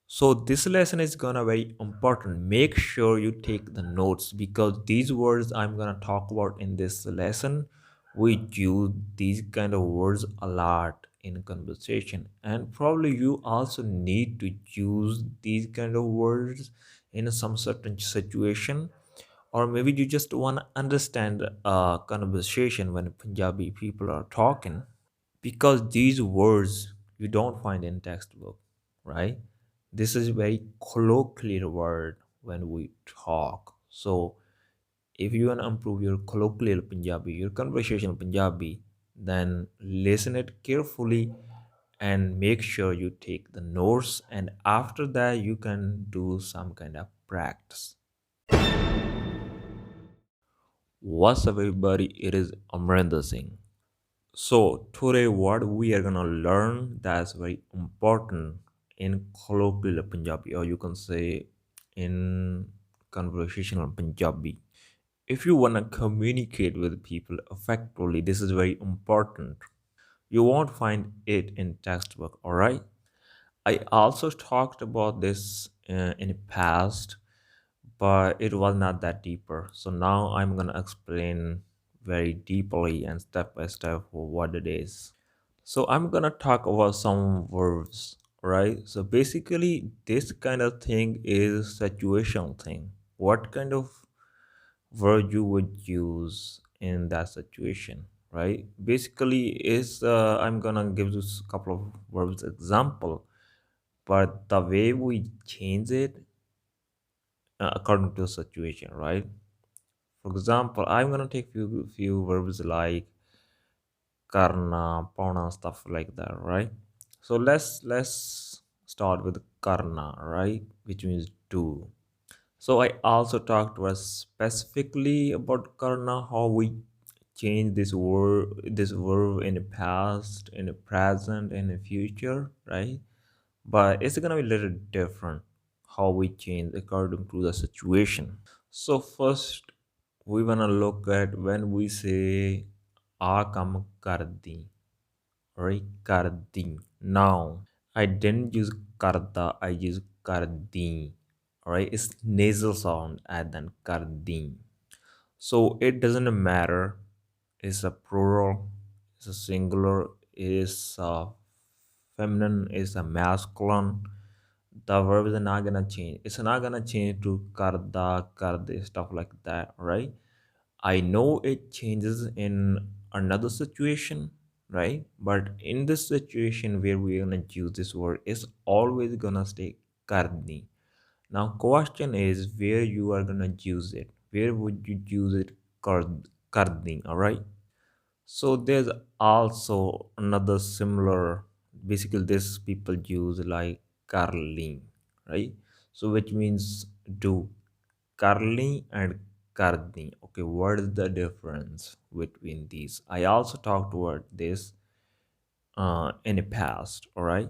So this lesson is gonna very important. Make sure you take the notes because these words I'm gonna talk about in this lesson, we use these kind of words a lot in conversation, and probably you also need to use these kind of words in some certain situation, or maybe you just want to understand a conversation when Punjabi people are talking, because these words you don't find in textbook, right? This is very colloquial word when we talk. So if you want to improve your colloquial Punjabi, your conversational Punjabi, then listen it carefully and make sure you take the notes, and after that you can do some kind of practice. What's up everybody, it is Amrinder Singh. So today what we are gonna learn that's very important in colloquial Punjabi, or you can say in conversational Punjabi. If you wanna communicate with people effectively, this is very important. You won't find it in textbook, alright? I also talked about this in the past, but it was not that deeper. So now I'm gonna explain very deeply and step by step what it is. So I'm gonna talk about some verbs, right? So basically, this kind of thing is situational thing. What kind of verb you would use in that situation, right? Basically, is I'm gonna give you a couple of verbs example, but the way we change it according to the situation, right? For example, I'm gonna take few verbs like karna, pauna, stuff like that, right? So let's start with karna, right? Which means do. So I also talked about specifically about karna, how we change this verb in the past, in the present, in the future, right? But it's gonna be a little different how we change according to the situation. So first we wanna look at when we say ਆ ਕੰਮ ਕਰਦੀ, right? Kardi. Now, I didn't use karda, I use kardi. Alright, it's nasal sound and then kardi. So it doesn't matter. It's a plural, it's a singular, it's a feminine, it's a masculine. The verb is not gonna change. It's not gonna change to karda, karde, stuff like that, right? I know it changes in another situation, right? But in this situation where we're gonna use this word, it's always gonna stay karni. Now, question is where you are gonna use it. Where would you use it? Karni, all right? So there's also another similar. Basically, this people use like Karli, right? So which means do. Karli and Kardi. Okay, what is the difference between these? I also talked about this in the past, all right?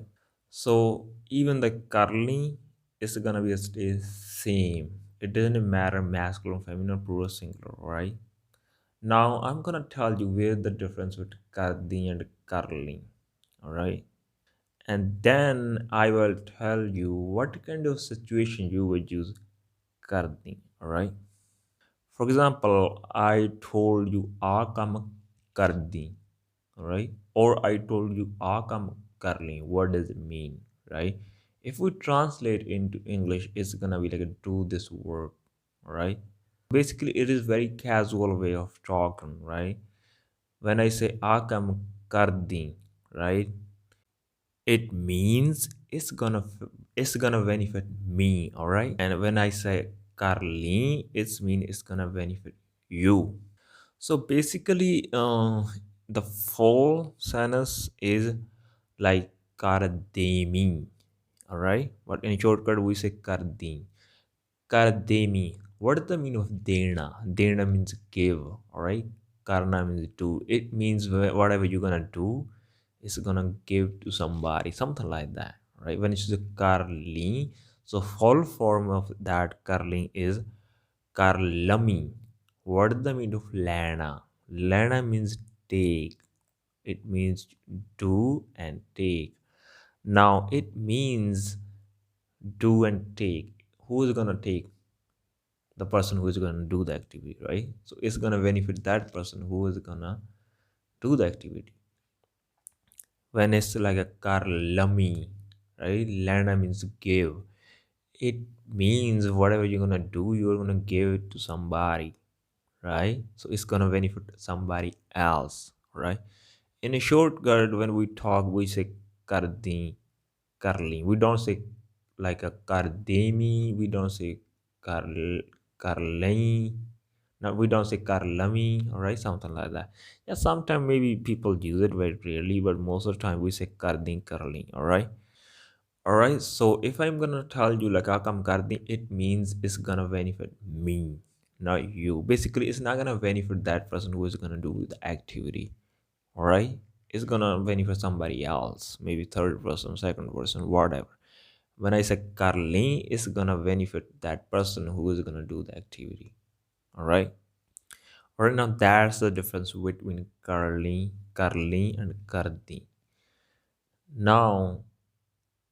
So even the Karli is gonna be stay same. It doesn't matter masculine, feminine, plural, singular, right? Now I'm gonna tell you where the difference between Kardi and Karli, all right? And then I will tell you what kind of situation you would use Kardi, all right? For example, I told you आ काम कर दी, right? Or I told you आ काम कर ली. What does it mean, right? If we translate into English, it's gonna be like do this work, right? Basically, it is very casual way of talking, right? When I say आ काम कर दी, right? It means it's gonna benefit me, all right? And when I say Karli, it's mean it's gonna benefit you. So basically, the full sentence is like kardemi, all right? But in shortcut we say kardi. Kardemi. What is the meaning of dena? Dena means give, all right? Karna means do. It means whatever you're gonna do is gonna give to somebody, something like that, right? When it's the Karli, so full form of that Karli is Karlami. What is the meaning of Lana? Lana means take. It means do and take. Now it means do and take. Who is gonna take? The person who is gonna do the activity, right? So it's gonna benefit that person who is gonna do the activity. When it's like a karlami, right? Lana means give. It means whatever you're gonna do, you're gonna give it to somebody, right? So it's gonna benefit somebody else, right? In a shortcut, when we talk, we say kardi, karli. We don't say like a kardemi. We don't say karl, karlai. No, we don't say karlami, all right, something like that. Yeah, sometimes maybe people use it very rarely, but most of the time we say kardi, karli, all right. All right, so if I'm gonna tell you like akam kardi, it means it's gonna benefit me, not you. Basically, it's not gonna benefit that person who is gonna do the activity. All right, it's gonna benefit somebody else, maybe third person, second person, whatever. When I say Karli, it's gonna benefit that person who is gonna do the activity. All right. All right, now that's the difference between Karli, and Kardi. Now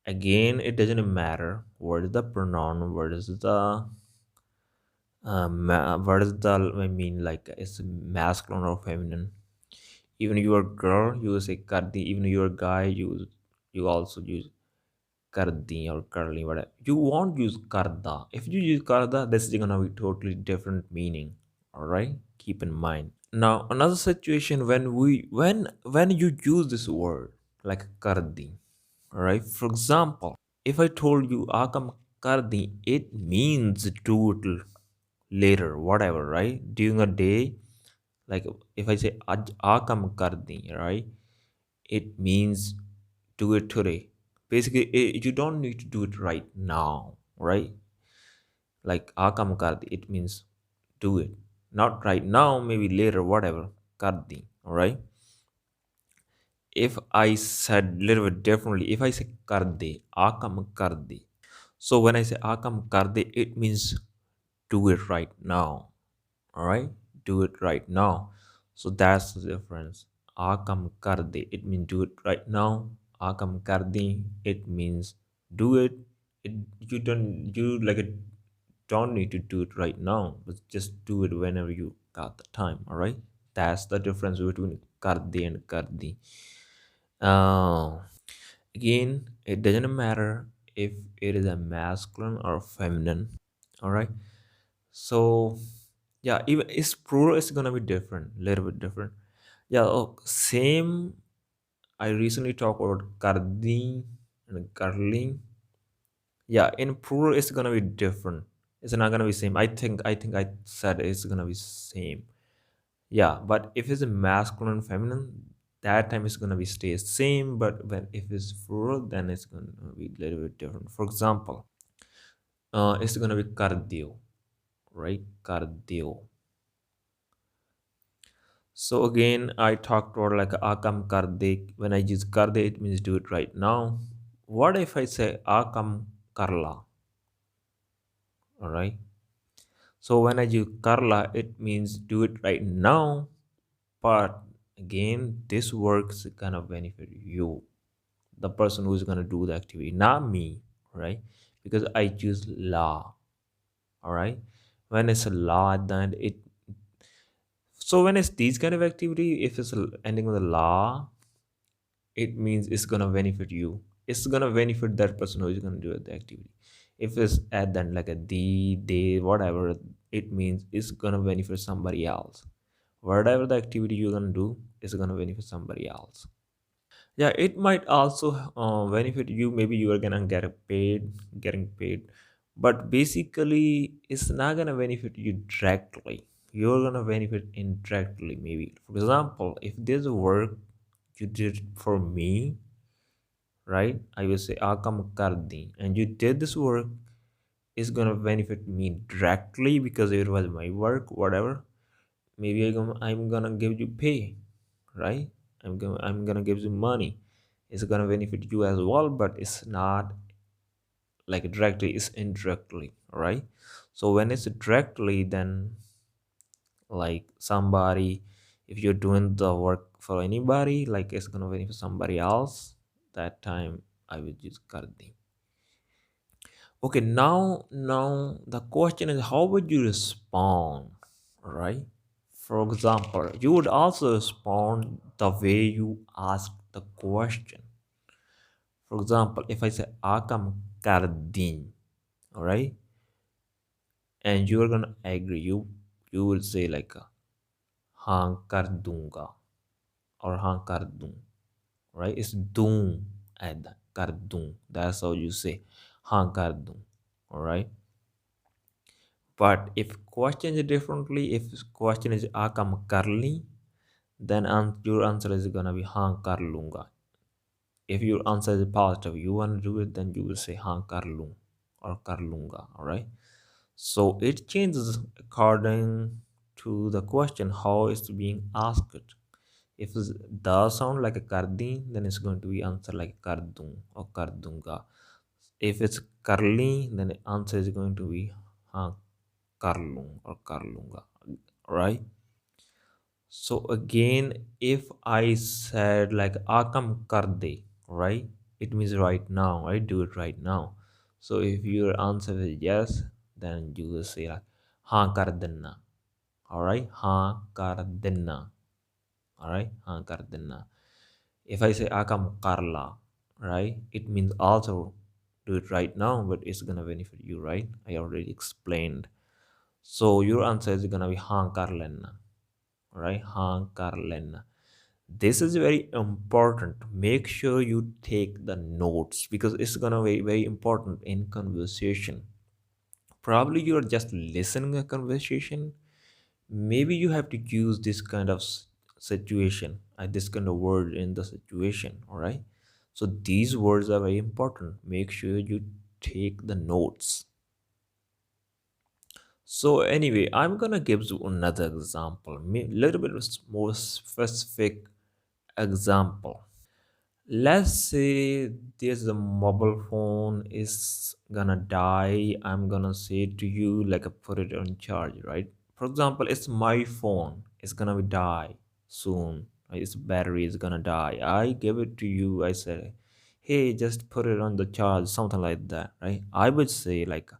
again, it doesn't matter what is the pronoun, what is the I mean, like it's masculine or feminine. Even you are girl, you say kardi. Even you are guy, you also use kardi or karli, whatever. You won't use karda. If you use karda, this is gonna be totally different meaning. All right, keep in mind. Now another situation when you use this word like kardi. All right. For example, if I told you akam kardi, it means do it later, whatever, right? During a day, like if I say akam kardi, right? It means do it today. Basically, you don't need to do it right now, right? Like akam kardi, it means do it. Not right now, maybe later, whatever. Kardi, all right? If I said a little bit differently, if I say karde, akam karde. So when I say akam karde, it means do it right now. All right, do it right now. So that's the difference. Akam karde, it means do it right now. Akam kardi, it means do it. It you like it don't need to do it right now, but just do it whenever you got the time. All right, that's the difference between karde and kardi. Uh, Again, it doesn't matter if it is a masculine or feminine. All right. So yeah, even its plural is gonna be different, little bit different. Yeah. Oh, same. I recently talked about kardi and karling. Yeah, in plural it's gonna be different. It's not gonna be same. I think I said it's gonna be same. Yeah, but if it's a masculine and feminine, that time it's gonna be stay same. But when if it's plural, then it's gonna be a little bit different. For example, it's gonna be cardio, right? Cardio. So again, I talked about like akam karde. When I use karde, it means do it right now. What if I say akam karla? All right. So when I use karla, it means do it right now. But again, this works kind of benefit you, the person who's gonna do the activity, not me, right? Because I choose la. All right. When it's a law at the end, it so when it's these kind of activity, if it's ending with a law, it means it's gonna benefit you. It's gonna benefit that person who is gonna do the activity. If it's at then like a d, day, whatever, it means it's gonna benefit somebody else. Whatever the activity you're gonna do is gonna benefit somebody else. Yeah, it might also benefit you. Maybe you are gonna getting paid, but basically, it's not gonna benefit you directly. You're gonna benefit indirectly. Maybe, for example, if there's a work you did for me, right? I will say akam kardi, and you did this work. It's gonna benefit me directly because it was my work, whatever. Maybe I'm gonna give you pay, right? I'm gonna give you money. It's gonna benefit you as well, but it's not like directly, it's indirectly, right? So when it's directly, then like somebody, if you're doing the work for anybody, like it's gonna benefit somebody else, that time I would use kardi. Okay, now the question is how would you respond, right? For example, you would also respond the way you ask the question. For example, if I say akam kardi, all right, and you're gonna agree, you will say like haan kar dunga or haan kar dun, right? It's dun at the kar dun. That's how you say haan kar dun, all right? But if question is differently, if question is akam karli, then your answer is gonna be haan kar lunga. If your answer is positive, you want to do it, then you will say haan kar lung or kar lunga, all right? So it changes according to the question how it's being asked. If it does sound like a kardi, then it's going to be answer like kardung or kardunga. If it's karli, then the answer is going to be haan karlung or karlunga, right? So again, if I said like akam karde, right? It means right now, I do it right now. So if your answer is yes, then you will say like haan kar denna. All right, haan kar denna. All right, haan kar denna. If I say akam karla, right? It means also do it right now, but it's gonna benefit you, right? I already explained. So your answer is gonna be haan kar lenna. Right, haan kar lenna. This is very important. Make sure you take the notes because it's gonna be very important in conversation. Probably you're just listening a conversation. Maybe you have to use this kind of situation, this kind of word in the situation. All right. So these words are very important. Make sure you take the notes. So anyway, I'm gonna give you another example, little bit more specific example. Let's say there's a mobile phone is gonna die. I'm gonna say to you like put it on charge, right? For example, it's my phone. It's gonna be die soon. Its battery is gonna die. I give it to you. I said, hey, just put it on the charge, something like that, right? I would say like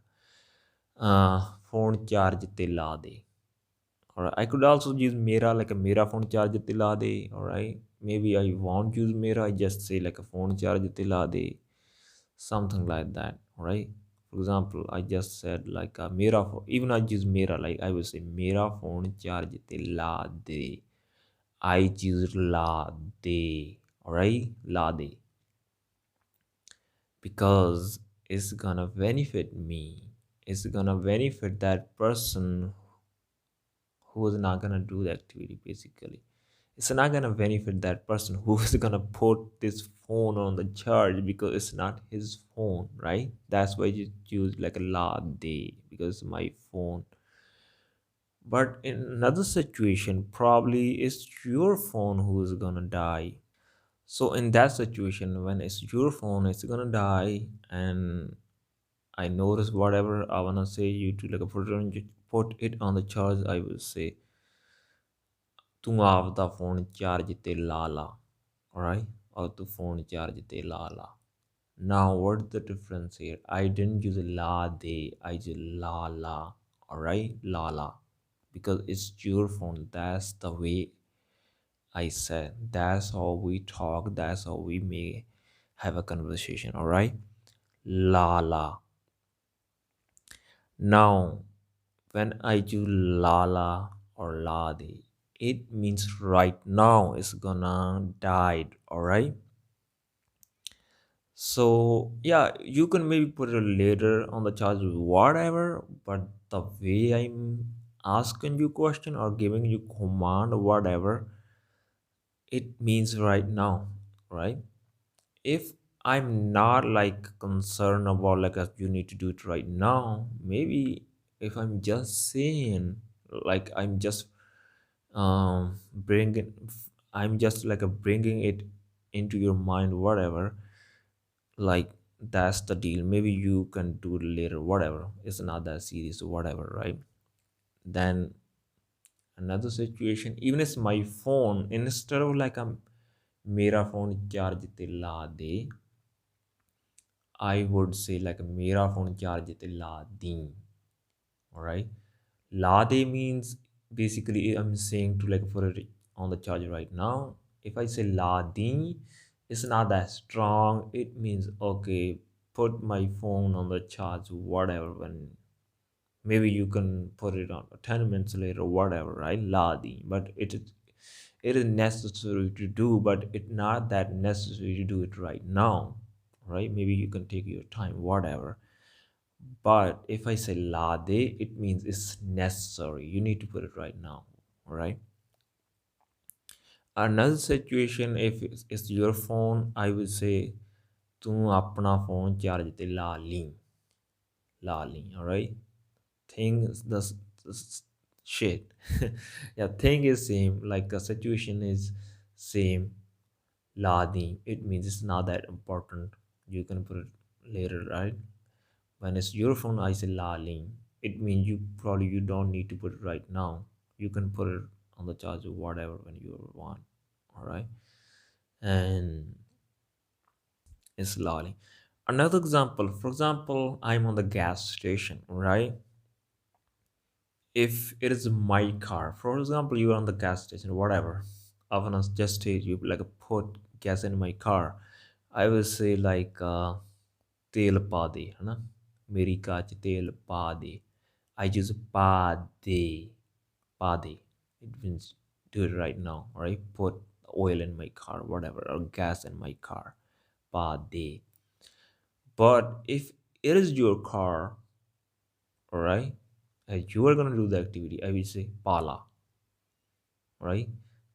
phone charge te la de. Alright, I could also use mera like a mera phone charge te la de. Alright, maybe I won't use mera, I just say like a phone charge te la de, something like that. Alright, for example, I just said like a mera even I use mera, like I will say mera phone charge te la de. I use la de. Alright, la de, because it's gonna benefit me, it's gonna benefit that person who is not gonna do the activity basically. It's not gonna benefit that person who is gonna put this phone on the charge because it's not his phone, right? That's why you choose like a la day because it's my phone. But in another situation, probably it's your phone who is gonna die. So in that situation, when it's your phone, it's gonna die, and I notice whatever I wanna say you to like put it on the charge, I will say ਤੂੰ ਆਪਦਾ phone charge ਤੇ ਲਾ ਲਾ, alright, or ਤੂੰ phone charge ਤੇ ਲਾ ਲਾ. Now what's the difference here? I didn't use la de, I used la la, alright, la la, because it's your phone. That's the way I said, that's how we talk, that's how we may have a conversation, alright, la la. Now when I do lala or ladi, it means right now it's gonna die, alright? So yeah, you can maybe put it later on the charge, whatever, but the way I'm asking you question or giving you command or whatever, it means right now, right? If I'm not like concerned about like you need to do it right now, maybe if I'm just saying like bringing, I'm just like a bringing it into your mind, whatever, like that's the deal. Maybe you can do it later, whatever. It's not that serious, whatever, right? Then another situation, even it's my phone, instead of like a mera phone charge te la de, I would say like mera phone charge te la di. All right. Lade means basically I'm saying to like put it on the charger right now. If I say ladi, it's not that strong. It means okay, put my phone on the charge, whatever. When maybe you can put it on 10 minutes later, whatever, right? Ladi, but it is necessary to do, but it's not that necessary to do it right now, right? Maybe you can take your time, whatever. But if I say lade, it means it's necessary. You need to put it right now. All right. Another situation, if it's your phone, I would say, "Tu apna phone charge te la li, la li." All right. Thing is the shit. Yeah, thing is same. Like the situation is same. Ladi. It means it's not that important. You can put it later, right? When it's your phone, I say la ling. It means you don't need to put it right now. You can put it on the charger, whatever, when you want. All right, and it's la ling. Another example, for example, I'm on the gas station, right? If it is my car, for example, you're on the gas station, whatever. Often I just say you like put gas in my car. I will say like ਤੇਲ ਪਾ ਦੇ ਹਨਾ ਮੇਰੀ ਕਾਰ 'ਚ ਤੇਲ ਪਾ ਦੇ I use ਪਾ ਦੇ ਪਾ ਦੇ it means do it right now, right? Put oil in my car, whatever, or gas in my car, ਪਾ ਦੇ. But if it is your car, all right, and you are gonna do the activity, I will say pala, right?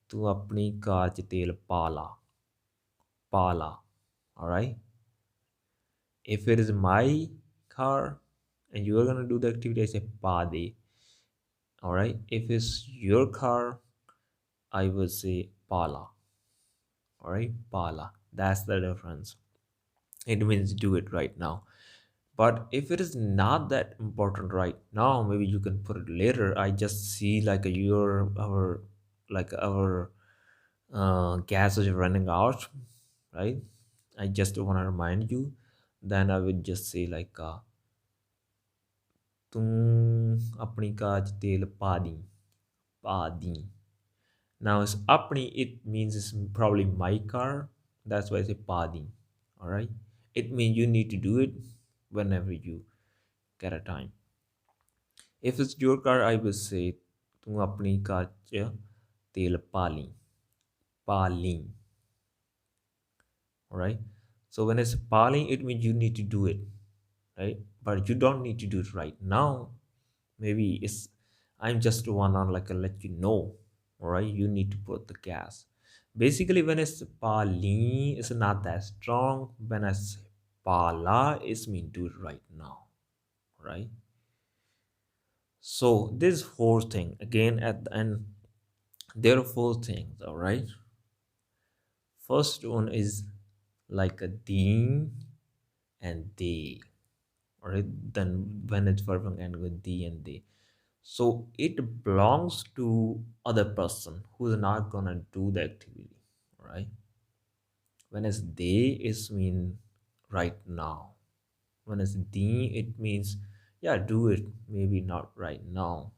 ਤੂੰ ਆਪਣੀ ਕਾਰ 'ਚ ਤੇਲ ਪਾ ਲਾ, ਪਾ ਲਾ, all right? If it is my car and you are gonna do the activity, I say pade. All right. If it's your car, I will say pala. All right, pala. That's the difference. It means do it right now. But if it is not that important right now, maybe you can put it later. I just see like our gas is running out, right? I just want to remind you. Then I would just say like ਤੂੰ ਆਪਣੀ ਕਾਰ 'ਚ ਤੇਲ ਪਾ ਦੀ ਪਾ ਦੀ. Now it's apni, it means it's probably my car. That's why I say pa di. All right. It means you need to do it whenever you get a time. If it's your car, I will say ਤੂੰ ਆਪਣੀ ਕਾਰ 'ਚ ਤੇਲ ਪਾ ਲਈ ਪਾ ਲਈ. All right. So when it's paling, it means you need to do it, right? But you don't need to do it right now. Maybe it's I'm just one on like let you know. All right, you need to put the gas. Basically, when it's pali, it's not that strong. When I say pala, it's mean do it right now, right? So this four thing again at the end. There are four things. All right. First one is like a ding and they. All right. Then when it's verb and with the and they. So it belongs to other person who's not gonna do the activity, right? When it's they, it's mean right now. When it's the, it means yeah, do it. Maybe not right now.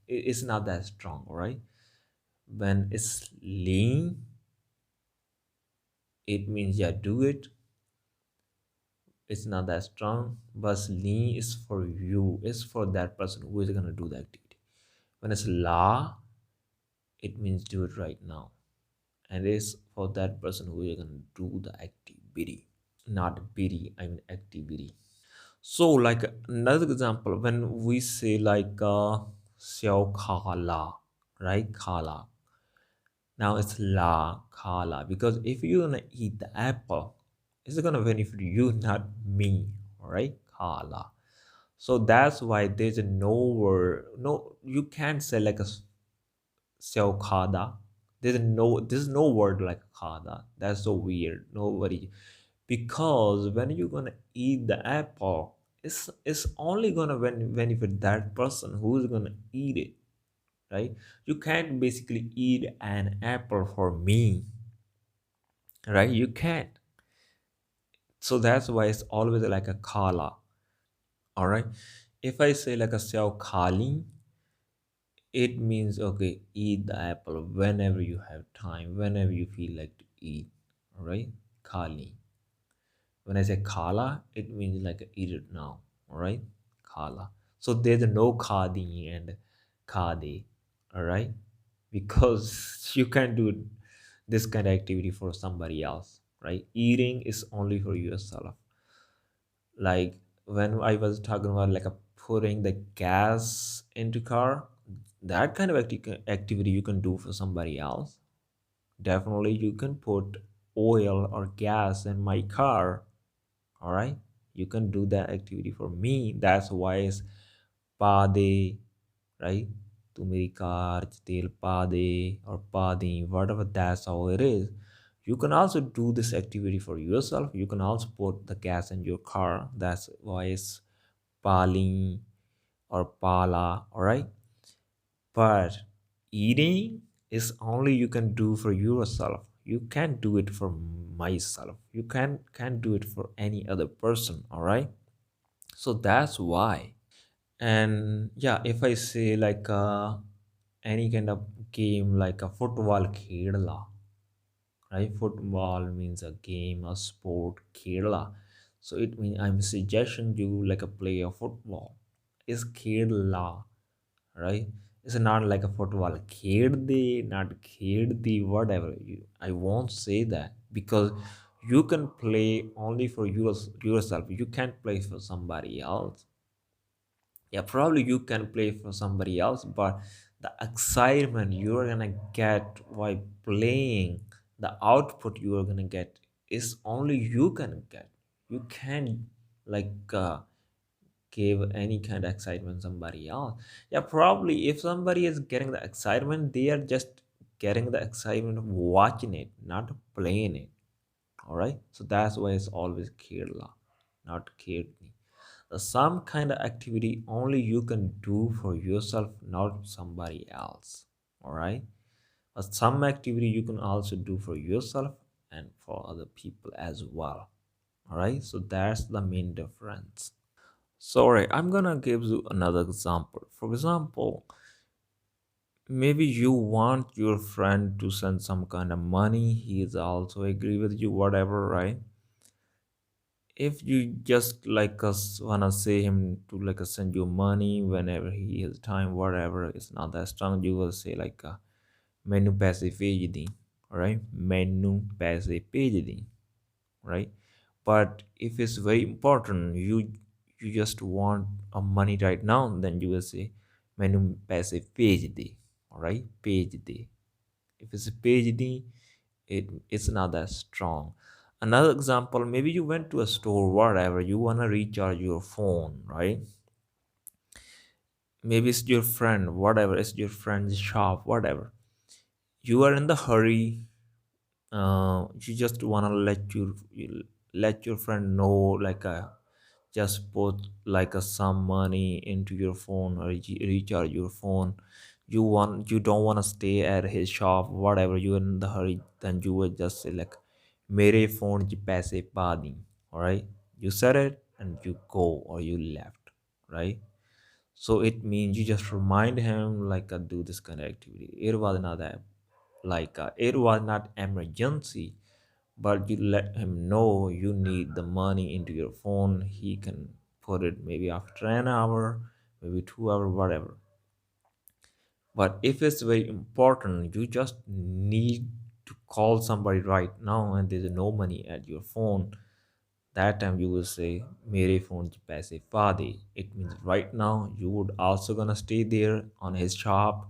It's not that strong, right? When it's lean, it means yeah, do it. It's not that strong, but lean is for you. It's for that person who is gonna do the activity. When it's la, it means do it right now, and it's for that person who is going to do the activity, not bidi, I mean activity. So like another example, when we say like xiao kala, right? Kala. Now it's la kala, because if you're gonna eat the apple, it's gonna benefit you, not me. All right, kala. So that's why there's no word, no, you can't say like a sell kada. There's no word like kada. That's so weird. Nobody, because when you're gonna eat the apple, it's only gonna benefit that person who's gonna eat it, right? You can't basically eat an apple for me, right? You can't. So that's why it's always like a Karla. All right. If I say like a sell Karli, it means okay, eat the apple whenever you have time, whenever you feel like to eat. All right. Karli. When I say Karla, it means like eat it now. All right. Karla. So there's no kardi and karday. All right. Because you can't do this kind of activity for somebody else. Right. Eating is only for yourself. Like when I was talking about like a putting the gas into car, that kind of activity you can do for somebody else. Definitely you can put oil or gas in my car. All right, you can do that activity for me. That's why it's पा दे, right? तू मेरी car च तेल पा दे or पा दी, whatever, that's how it is. You can also do this activity for yourself. You can also put the gas in your car. That's why it's pali or pala, all right? But eating is only you can do for yourself. You can't do it for myself. You can't do it for any other person, all right? So that's why. And yeah, if I say like any kind of game like a football khedla, right? Football means a game, a sport, khedla. So it means I'm suggesting you like a play of football. Is khedla, right? It's not like a football khedde, not kheddi, whatever. I won't say that because you can play only for yourself. You can't play for somebody else. Yeah, probably you can play for somebody else, but the excitement you're gonna get while playing, the output you're gonna get is only you can get. You can't like give any kind of excitement somebody else. Yeah, probably if somebody is getting the excitement, they are just getting the excitement of watching it, not playing it. All right, so that's why it's always Kerala, not Kirtni. Some kind of activity only you can do for yourself, not somebody else. All right, but some activity you can also do for yourself and for other people as well. All right, so that's the main difference. Sorry, I'm gonna give you another example. For example, maybe you want your friend to send some kind of money, he is also agree with you, whatever, right? If you just like us wanna say him to like send you money whenever he has time, whatever, it's not that strong, you will say like menu paise ਭੇਜ ਦੀ, right? Menu paise ਭੇਜ ਦੀ, right? But if it's very important, you just want a money right now, then you will say menu paise ਭੇਜ ਦੇ, all right? ਭੇਜ ਦੇ. If it's ਭੇਜ ਦੀ, it's not that strong. Another example, maybe you went to a store, whatever, you want to recharge your phone, right? Maybe it's your friend, whatever, it's your friend's shop, whatever. You are in the hurry, you just want to let your friend know like just put like some money into your phone or recharge your phone. You don't want to stay at his shop, whatever, you're in the hurry, then you would just say like mere phone ch paise pa di, all right? You said it and you go or you left, right? So it means you just remind him like do this kind of activity. It was not that like it was not emergency, but you let him know you need the money into your phone. He can put it maybe after an hour, maybe 2 hour, whatever. But if it's very important, you just need to call somebody right now and there's no money at your phone. That time you will say mere phone ch paise pa de. It means right now you would also gonna stay there on his shop.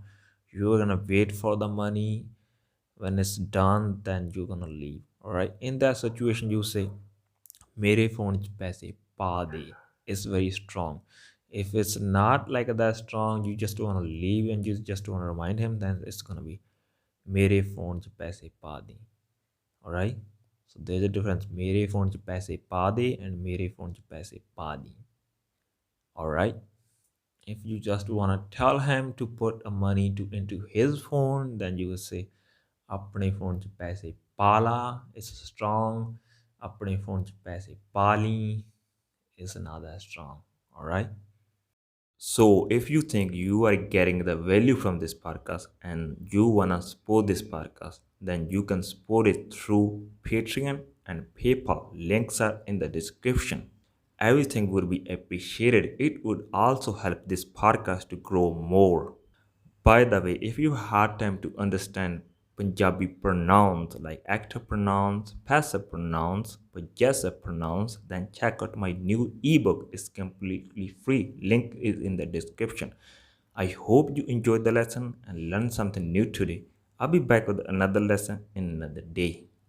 You're gonna wait for the money. When it's done, then you're gonna leave. All right, in that situation you say mere phone ch paise pa de. It's very strong. If it's not like that strong, you just want to leave and you just want to remind him, then it's gonna be mere phone ch paise pa de. All right, so there's a difference. Mere phone ch paise pa de and mere phone ch paise pa di. All right, if you just want to tell him to put a money to into his phone, then you will say apne phone ch paise pala. It's strong. ਆਪਣੇ phone 'ਚ ਪੈਸੇ ਪਾ ਲਈ is not that strong. All right. So, if you think you are getting the value from this podcast and you wanna support this podcast, then you can support it through Patreon and PayPal. Links are in the description. Everything would be appreciated. It would also help this podcast to grow more. By the way, if you had time to understand Punjabi pronouns like active pronouns, passive pronouns, possessive pronouns, then check out my new ebook. It's completely free. Link is in the description. I hope you enjoyed the lesson and learned something new today. I'll be back with another lesson in another day.